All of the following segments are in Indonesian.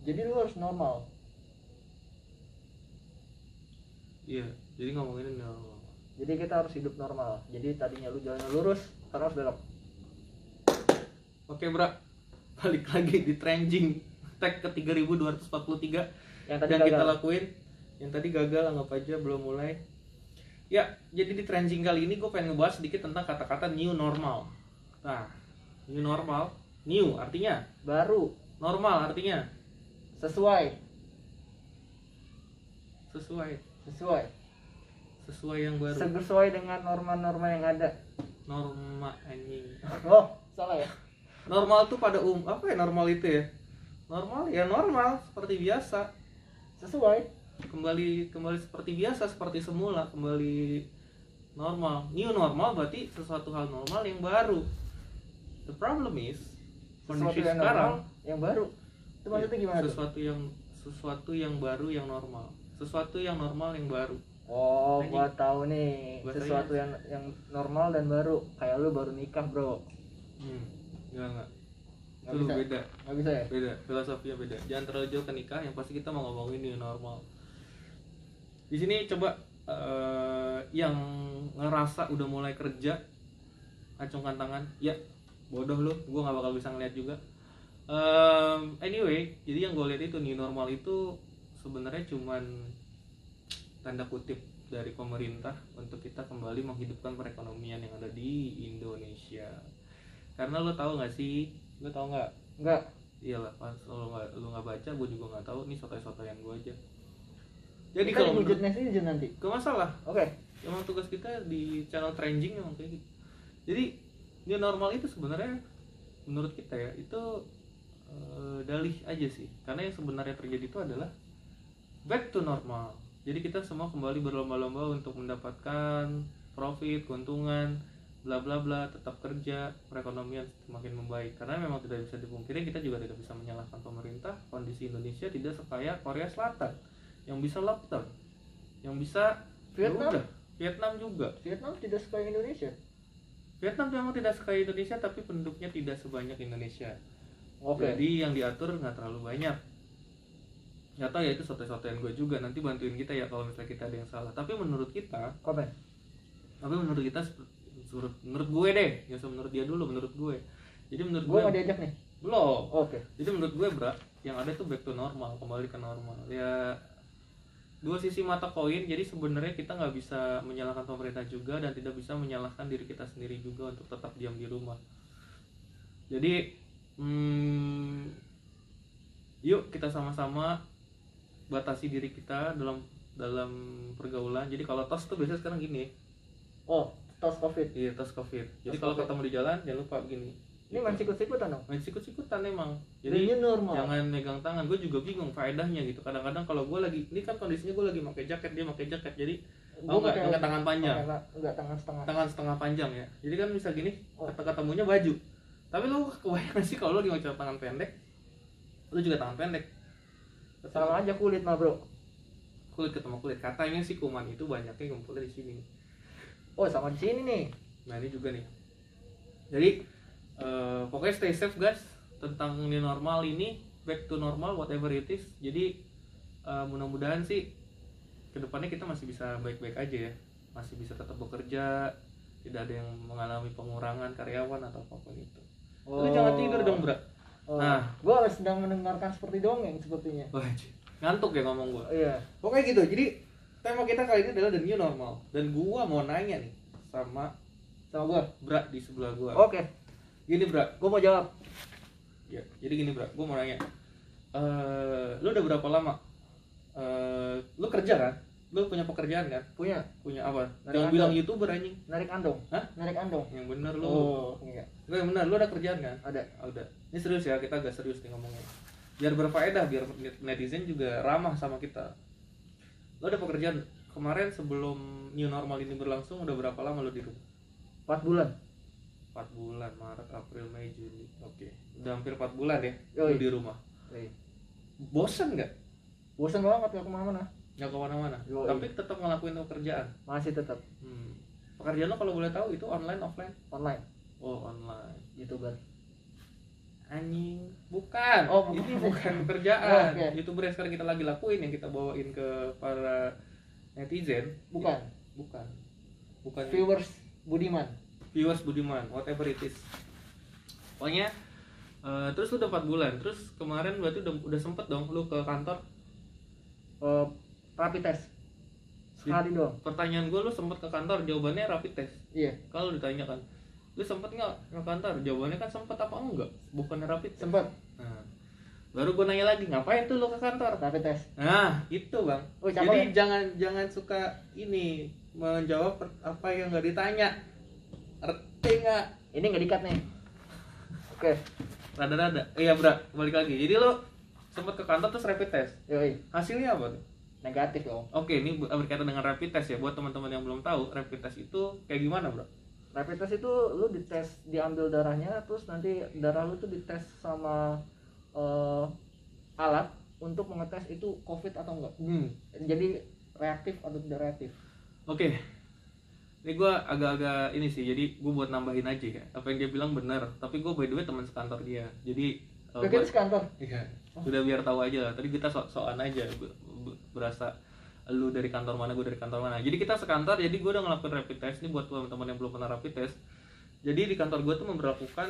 Jadi lu harus normal. Iya, jadi ngomongin normal. Jadi kita harus hidup normal. Jadi tadinya lu jalan lurus, sekarang harus belok. Oke bro, balik lagi di trending tag ke 3243 Yang tadi yang gagal. kita lakuin. Yang tadi gagal, anggap aja belum mulai. Ya, jadi di trending kali ini gue pengen ngebahas sedikit tentang kata-kata new normal. Nah, new normal, new artinya Baru, normal artinya sesuai, sesuai yang baru. sesuai dengan norma-norma yang ada. Norma anjing. Oh, salah ya? Normal tuh pada apa ya normal itu ya? Normal ya normal seperti biasa. Sesuai. Kembali seperti biasa, seperti semula, kembali normal. New normal berarti sesuatu hal normal yang baru. The problem is Sesuatu kondisi yang sekarang normal, yang baru. Itu maksudnya gimana tuh? sesuatu yang baru yang normal. Sesuatu yang normal yang baru. Oh, Anjing. gua tahu nih. Bahasanya- Sesuatu yang normal dan baru. Kayak lu baru nikah, bro. Enggak. Nggak Itu bisa. beda. Nggak bisa ya? Beda, filosofinya beda. Jangan terlalu jauh ke nikah, yang pasti kita mau ngomongin new normal. Di sini coba yang ngerasa udah mulai kerja acungkan tangan. Ya, bodoh lu, gua nggak bakal bisa ngeliat juga. Anyway, jadi yang gue lihat itu new normal itu sebenarnya cuman tanda kutip dari pemerintah untuk kita kembali menghidupkan perekonomian yang ada di Indonesia. Karena lo tahu nggak sih? Lo tahu nggak? Enggak. Iyalah, pas lo nggak baca, gue juga nggak tahu. Ini sotoy-sotoyan gue aja. Jadi Kita kalau di budget netizen nanti. gak masalah, Oke. emang tugas kita di channel trending emang kayak gitu. Jadi new normal itu sebenarnya menurut kita ya itu dalih aja sih. Karena yang sebenarnya terjadi itu adalah back to normal. Jadi kita semua kembali berlomba-lomba untuk mendapatkan profit, keuntungan, bla bla bla, tetap kerja, perekonomian semakin membaik. Karena memang tidak bisa dipungkiri, kita juga tidak bisa menyalahkan pemerintah. Kondisi Indonesia tidak sekaya Korea Selatan yang bisa lockdown, yang bisa Vietnam. ya udah, Vietnam juga. Vietnam tidak sekaya Indonesia. Vietnam memang tidak sekaya Indonesia, tapi penduduknya tidak sebanyak Indonesia. Oke. Jadi yang diatur nggak terlalu banyak. Nggak tahu ya, itu sotoy-sotoyan gue juga. Nanti bantuin kita ya kalau misalnya kita ada yang salah. Tapi menurut kita, Komen. menurut gue deh, ya menurut dia dulu, menurut gue. Jadi menurut Gua gue nggak diajak nih. belum. Oke. Jadi menurut gue bro, yang ada tuh back to normal, kembali ke normal. Ya dua sisi mata koin. Jadi sebenarnya kita nggak bisa menyalahkan pemerintah juga dan tidak bisa menyalahkan diri kita sendiri juga untuk tetap diam di rumah. Jadi yuk kita sama-sama batasi diri kita dalam pergaulan. Jadi kalau tos tuh biasanya sekarang gini. Oh, tos COVID. Iya, tos covid. Jadi Tos kalau COVID. ketemu di jalan jangan lupa begini. Ini main sikut-sikutan dong. Main sikut-sikutan emang. Jadi Jadi normal. jangan megang tangan. Gue juga bingung faedahnya gitu. Kadang-kadang kalau gue lagi, ini kan kondisinya gue lagi pakai jaket, dia pakai jaket. Jadi enggak tangan panjang. Enggak tangan setengah. Tangan setengah panjang ya. Jadi kan bisa gini, Oh. ketemunya baju. Tapi lu kebayang gak sih kalau lu lagi pakai tangan pendek, lu juga tangan pendek. Sama aja kulit mah, bro. Kulit ketemu kulit. Katanya sih kuman itu banyaknya ngumpulnya di sini. Oh, sama di sini nih. Nah ini juga nih. Jadi pokoknya stay safe guys tentang new normal ini, back to normal whatever it is. Jadi mudah-mudahan sih kedepannya kita masih bisa baik-baik aja ya, masih bisa tetap bekerja, tidak ada yang mengalami pengurangan karyawan atau apapun itu. Lu jangan tidur dong bro. Oh. Nah. Gua sedang mendengarkan seperti dongeng sepertinya. Wah, ngantuk ya ngomong gua. Iya. Pokoknya gitu. Jadi tema kita kali ini adalah the new normal. Dan gua mau nanya nih sama Sama gua. Bra di sebelah gua. Oke. Gini Bra, Gua mau jawab. ya, jadi gini Bra, gua mau nanya. Lu udah berapa lama? Lu kerja kan? Lu punya pekerjaan kan? Punya Punya apa? Narik Jangan andong. bilang YouTuber anjing. narik andong. Hah? Narik andong. Yang bener lu. Oh, enggak. Enggak, yang bener, lu ada kerjaan kan? Ada. Udah. Ini serius ya, kita agak serius nih ngomongnya. Biar berfaedah, biar netizen juga ramah sama kita. Lu ada pekerjaan kemarin sebelum new normal ini berlangsung udah berapa lama lu di rumah? 4 bulan. 4 bulan, Maret, April, Mei, Juni. Oke. Udah hampir 4 bulan ya Yoi. lu di rumah. Nih. Bosan nggak? Bosan banget gak kemana-mana. Nggak kemana-mana. Yoi. Tapi tetap ngelakuin pekerjaan. Masih tetap Pekerjaan lo kalau boleh tahu itu online offline? online. Oh online. YouTuber. Anjing, bukan. Oh, ini bukan. bukan pekerjaan. Oh, oke. YouTuber yang sekarang kita lagi lakuin yang kita bawain ke para netizen. Bukan. Bukan. Bukan. Viewers Budiman. Viewers Budiman, whatever it is. Pokoknya terus lu udah 4 bulan. Terus kemarin berarti udah sempet dong lu ke kantor. Rapid test. Sekali doang. Pertanyaan gue, lu sempet ke kantor, jawabannya rapid test. Iya, Kalau ditanyakan, lu sempet nggak ke kantor, jawabannya kan sempet apa enggak, bukan rapid test. sempet Nah, baru gue nanya lagi, ngapain tuh lu ke kantor? rapid test. Nah itu bang. Oh, cakep Jadi ya? jangan suka ini menjawab apa yang nggak ditanya. Ngerti nggak? Ini nggak dikat nih. Oke. Rada-rada. Iya bro, balik lagi. Jadi lu sempet ke kantor terus rapid test. Yoi. Hasilnya apa tuh? Negatif dong. Oke, ini berkaitan dengan rapid test ya. Buat teman-teman yang belum tahu, rapid test itu kayak gimana bro? Rapid test itu lu dites, diambil darahnya, terus nanti darah lu tuh dites sama alat untuk mengetes itu COVID atau enggak. Jadi reaktif atau tidak reaktif. Oke. Ini gue agak-agak ini sih, jadi gue buat nambahin aja ya. Apa yang dia bilang benar, tapi gue by the way teman sekantor dia. Jadi Kita sekantor. iya, udah biar tahu aja lah. Tadi kita sok-sokan aja, berasa lu dari kantor mana, gue dari kantor mana. Jadi kita sekantor, jadi gue udah ngelakuin rapid test. Ini buat teman-teman yang belum pernah rapid test. Jadi di kantor gue tuh memberlakukan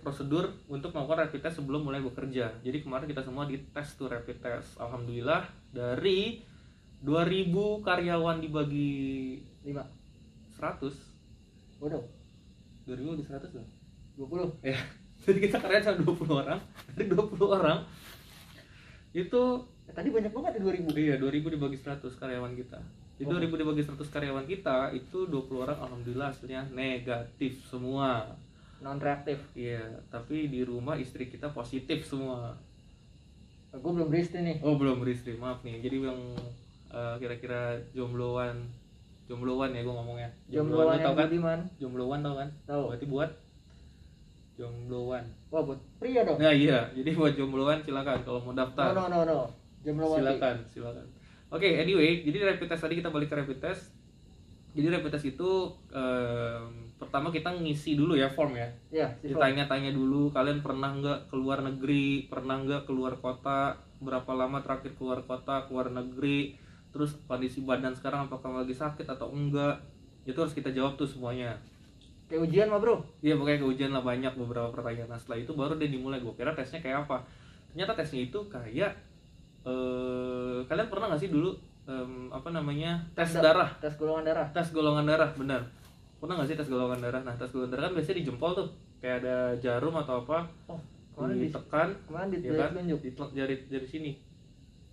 prosedur untuk melakukan rapid test sebelum mulai bekerja. Jadi kemarin kita semua dites tuh rapid test. Alhamdulillah dari 2000 karyawan dibagi 5. 100. Bodoh. 2000 di 100 loh. 20. Ya. Jadi kita karyawan sama 20 orang. Dari 20 orang itu Tadi banyak banget ya 2000. iya 2000 dibagi 100 karyawan kita. Itu 2000 dibagi 100 karyawan kita itu 20 orang alhamdulillah hasilnya negatif semua. Non reaktif. Iya, tapi di rumah istri kita positif semua. Gue belum beristri nih. Oh, belum beristri, maaf nih. Jadi yang kira-kira jombloan ya gue ngomongnya. Jombloan lu tau yang kan? Budiman. Jombloan tau kan? Tahu. Berarti buat jombloan. Wah, buat pria dong. Nah iya, jadi buat jombloan silakan kalau mau daftar. No. Jomblo Silakan. Oke, anyway, jadi rapid test tadi kita balik ke rapid test. Jadi rapid test itu pertama kita ngisi dulu ya form ya. Ya, Ditanya-tanya dulu, kalian pernah nggak keluar negeri, pernah nggak keluar kota, berapa lama terakhir keluar kota, keluar negeri, terus kondisi badan sekarang apakah lagi sakit atau enggak, itu harus kita jawab tuh semuanya. kayak ujian mah, Bro. Iya, pokoknya keujian lah, banyak beberapa pertanyaan. Nah setelah itu baru dia dimulai. Gue kira tesnya kayak apa, ternyata tesnya itu kayak kalian pernah nggak sih dulu tes darah, Tes golongan darah. tes golongan darah, benar, pernah nggak sih tes golongan darah? Nah tes golongan darah kan biasanya di jempol tuh kayak ada jarum atau apa, Kemarin ditekan, kemarin ya kan? ditunjuk. Di jari sini.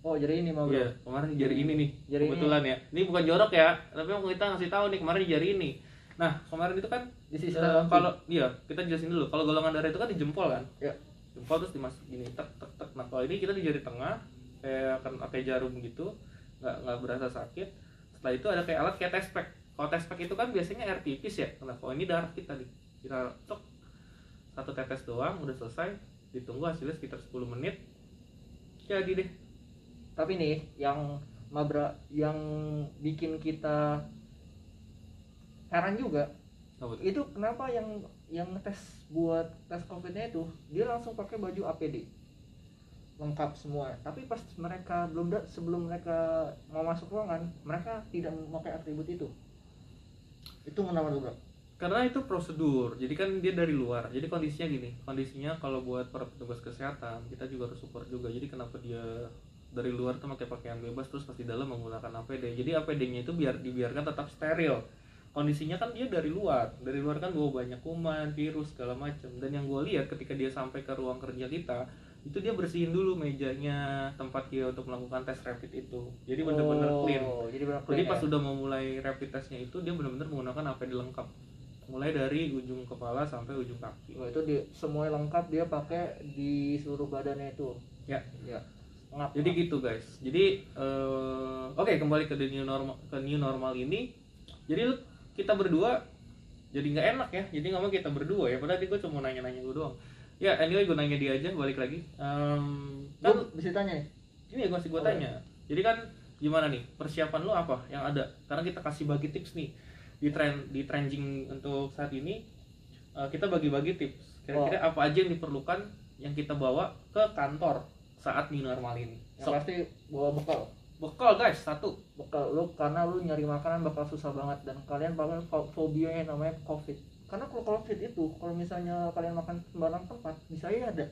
Oh, jadi ini mah, Bro. Iya, kemarin di jari ini nih. Jari Kebetulan ya. Ini bukan jorok ya, tapi mau kita ngasih tahu nih kemarin di jari ini. Nah, kemarin itu kan Di sisi kalau iya, kita jelasin dulu. Kalau golongan darah itu kan di jempol kan? Ya. Jempol terus dimasuk gini, tek tek tek. Nah, kalau ini kita di jari tengah kayak kan pakai jarum gitu, nggak berasa sakit. Setelah itu ada kayak alat kayak test pack. Kalau test pack itu kan biasanya air tipis ya. Nah, kalau ini darah kita nih. Kita tok satu tetes doang udah selesai, ditunggu hasilnya sekitar 10 menit. Jadi deh. Tapi nih yang bikin kita heran juga, Apa tuh? itu kenapa yang tes buat tes COVID-nya itu dia langsung pakai baju APD lengkap semua, tapi pas mereka sebelum mereka mau masuk ruangan mereka tidak memakai atribut itu kenapa tuh, Bro? Karena itu prosedur, jadi kan dia dari luar. Jadi kondisinya kalau buat para petugas kesehatan kita juga harus support juga. Jadi kenapa dia dari luar tuh pakai pakaian bebas terus pas di dalam menggunakan APD. Jadi APD-nya itu dibiarkan tetap steril. Kondisinya kan dia dari luar kan bawa banyak kuman, virus segala macam. Dan yang gue lihat ketika dia sampai ke ruang kerja kita, itu dia bersihin dulu mejanya tempat dia untuk melakukan tes rapid itu. Jadi benar-benar clean. Jadi pas sudah mau mulai rapid testnya itu dia benar-benar menggunakan APD lengkap. Mulai dari ujung kepala sampai ujung kaki. Itu semua lengkap dia pakai di seluruh badannya itu. Ya. Ngap. Jadi gitu guys. Jadi oke, kembali ke new normal ini. Jadi kita berdua jadi nggak enak ya. Jadi ngomong kita berdua ya. Padahal gue cuma nanya-nanya gue doang. Ya anyway gue nanya dia aja balik lagi. Kan bisa tanya nih. Ini gue tanya. Jadi kan gimana nih persiapan lo apa yang ada? Karena kita kasih bagi tips nih di trending untuk saat ini. Kita bagi-bagi tips. Kira-kira apa aja yang diperlukan yang kita bawa ke kantor saat new normal ini. Yang pasti bawa bekal. Bekal guys, satu. Bekal lu, karena lu nyari makanan bakal susah banget, dan kalian bakal fobia yang namanya covid. Karena kalau covid itu, kalau misalnya kalian makan sembarang tempat, bisa aja ada.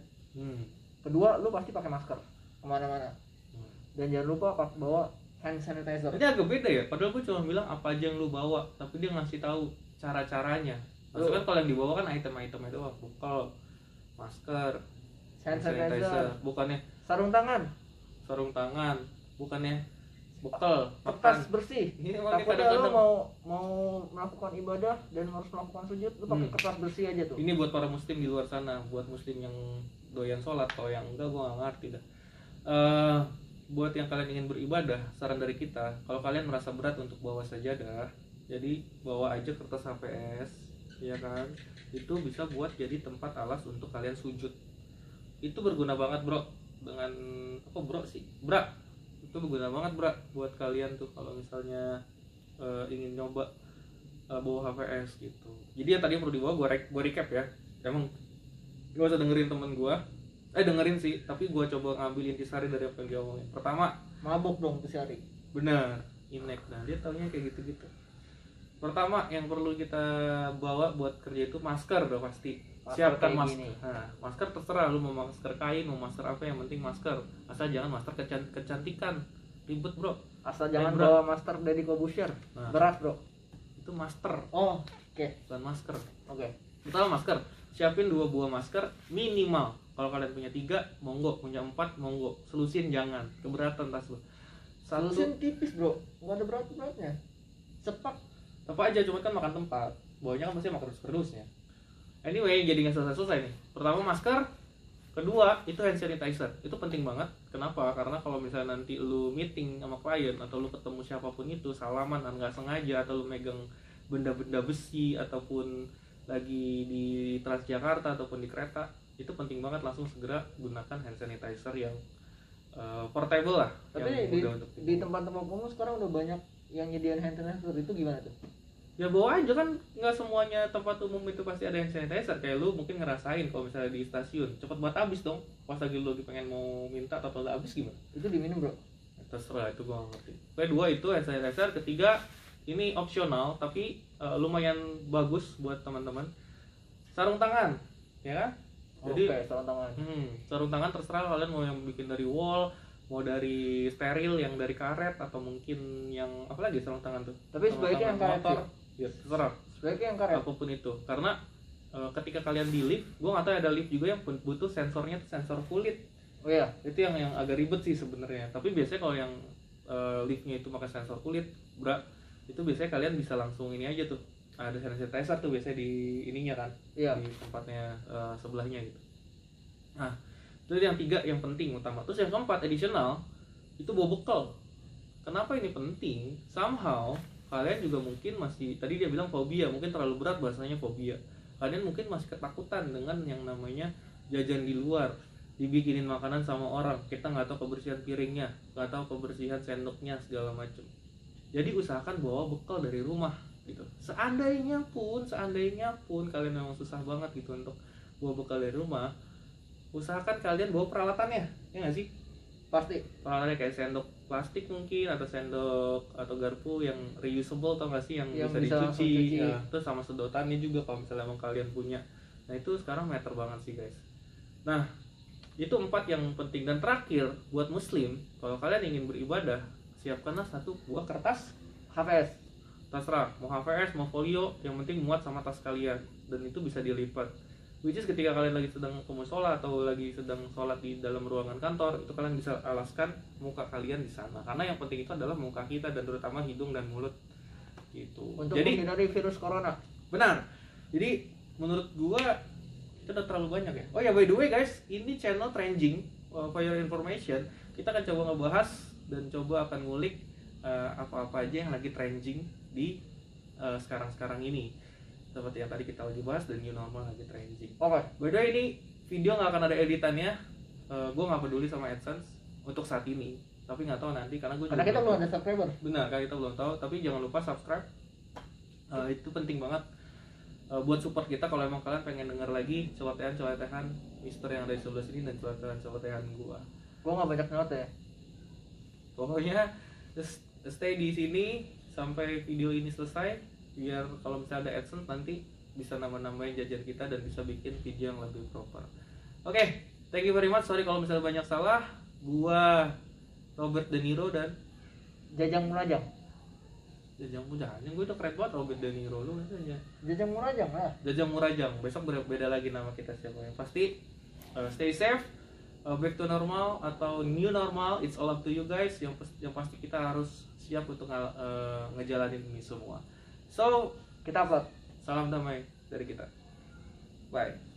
Kedua, lu pasti pakai masker kemana-mana. Dan jangan lupa bawa hand sanitizer. Ini agak beda ya, padahal gue cuma bilang apa aja yang lu bawa, tapi dia ngasih tahu cara-caranya. Maksudnya kan kalau yang dibawa kan item-itemnya doang, bekal, masker, hand sanitizer, bukannya sarung tangan, bukannya bekal, kertas bersih. Ini takutnya lu mau melakukan ibadah dan harus melakukan sujud, lu pakai kertas bersih aja tuh. Ini buat para muslim di luar sana, buat muslim yang doyan sholat, kalau yang enggak gue nggak ngerti dah. Buat yang kalian ingin beribadah, saran dari kita, kalau kalian merasa berat untuk bawa sajadah, jadi bawa aja kertas HVS, ya kan? Itu bisa buat jadi tempat alas untuk kalian sujud. Itu berguna banget bro, dengan apa bro sih? Bra, itu berguna banget bro buat kalian tuh kalau misalnya ingin nyoba bawa HVS gitu. Jadi yang tadi perlu dibawa, gue recap ya. Emang gue usah dengerin temen gue. Dengerin sih, tapi gue coba ngambil intisari dari apa yang dia omongin. Pertama, mabuk dong intisari. Benar, Inek. Nah, dia taunya kayak gitu-gitu. Pertama, yang perlu kita bawa buat kerja itu masker dong pasti. Siapkan masker. Nah, masker terserah lu mau masker kain, mau masker apa, yang penting masker. Asal jangan masker kecantikan. Ribet, bro. Asal jangan bawa masker Deddy Corbuzier. Nah, berat, bro. Itu master. Oh, oke. Bukan masker. Oke. Pertama masker. Siapin 2 buah masker minimal. Kalau kalian punya 3, monggo. Punya 4, monggo. Selusin jangan, keberatan tas lu. Selusin tipis bro, nggak ada berat-beratnya. Cepat. Apa aja, cuma kan makan tempat. Bawanya kan pasti makan kardus-kardusnya. Anyway, jadi nggak selesai nih. Pertama masker. Kedua, itu hand sanitizer. Itu penting banget. Kenapa? Karena kalau misalnya nanti lu meeting sama klien, atau lu ketemu siapapun itu, salaman nggak sengaja, atau lu megang benda-benda besi, ataupun lagi di Transjakarta ataupun di kereta, itu penting banget langsung segera gunakan hand sanitizer yang portable lah. Tapi di tempat-tempat umum sekarang udah banyak yang nyediain hand sanitizer, itu gimana tuh? Ya bawa aja kan, nggak semuanya tempat umum itu pasti ada hand sanitizer. Kayak lu mungkin ngerasain kalau misalnya di stasiun cepet banget habis dong, pas lagi lu pengen mau minta atau udah habis gimana? Itu diminum bro? Terserah, itu gua nggak ngerti. Kedua itu hand sanitizer. Ketiga, ini opsional tapi lumayan bagus buat teman-teman, sarung tangan, ya kan? Jadi sarung tangan. Sarung tangan terserah kalian mau yang bikin dari wol, mau dari steril, yang dari karet, atau mungkin yang apa lagi sarung tangan tuh. Tapi sebaiknya yang karet motor. Ya terserah. Sebaiknya yang karet. Apapun itu, karena ketika kalian di lift, gua nggak tahu ada lift juga yang butuh sensornya tuh sensor kulit. Oh iya. Itu yang agak ribet sih sebenarnya. Tapi biasanya kalau yang liftnya itu pakai sensor kulit, itu biasanya kalian bisa langsung ini aja tuh. Ada sanitizer tuh biasanya di ininya kan, iya, di tempatnya sebelahnya gitu. Nah, itu yang 3 yang penting utama. Terus yang keempat, additional, itu bawa bekal. Kenapa ini penting? Somehow kalian juga mungkin masih, tadi dia bilang fobia, mungkin terlalu berat bahasanya fobia. Kalian mungkin masih ketakutan dengan yang namanya jajan di luar, dibikinin makanan sama orang, kita nggak tahu kebersihan piringnya, nggak tahu kebersihan sendoknya, segala macam. Jadi usahakan bawa bekal dari rumah gitu. Seandainya pun kalian memang susah banget gitu untuk bawa bekal dari rumah, usahakan kalian bawa peralatannya, ya nggak sih? Pasti. Peralatannya kayak sendok plastik mungkin, atau sendok atau garpu yang reusable, tau nggak sih, yang bisa dicuci. Ya, terus sama sedotannya juga kalau misalnya emang kalian punya. Nah itu sekarang meter banget sih guys. Nah itu 4 yang penting. Dan terakhir buat muslim, kalau kalian ingin beribadah, siapkanlah 1 buah kertas HVS. Terserah, mau HVS, mau folio, yang penting muat sama tas kalian. Dan itu bisa dilipat. Which is ketika kalian lagi sedang ke musola atau lagi sedang sholat di dalam ruangan kantor, itu kalian bisa alaskan muka kalian di sana. Karena yang penting itu adalah muka kita, dan terutama hidung dan mulut gitu. Untuk menghindari virus corona. Benar. Jadi menurut gua itu udah terlalu banyak ya. Oh ya, by the way guys, ini channel Trending, for your information, kita akan coba ngebahas dan coba akan ngulik apa-apa aja yang lagi trending di sekarang-sekarang ini, seperti yang tadi kita lagi bahas, dan new normal lagi trending. Oke. By the way, ini video nggak akan ada editannya. Gue nggak peduli sama AdSense untuk saat ini, tapi nggak tahu nanti, karena kita belum ada subscriber. Benar, karena kita belum tahu. Tapi jangan lupa subscribe, itu penting banget. buat support kita kalau emang kalian pengen denger lagi celotehan Mister yang ada di sebelah sini dan celotehan gua nggak banyak note ya. pokoknya stay di sini sampai video ini selesai biar kalau misalnya ada AdSense nanti bisa nambah-nambahin jajan kita dan bisa bikin video yang lebih proper. Oke, thank you very much. Sorry kalau misalnya banyak salah. Gua Robert De Niro dan Jajang Murajang. Jajang Murajang. Gue udah keren banget Robert De Niro lu aja. Jajang Murajang lah. Jajang Murajang. Besok beda lagi nama kita siapa yang pasti. Stay safe. Back to normal atau new normal, it's all up to you guys. Yang pasti kita harus siap untuk ngejalanin ini semua. So Kita upload. salam damai dari kita. Bye.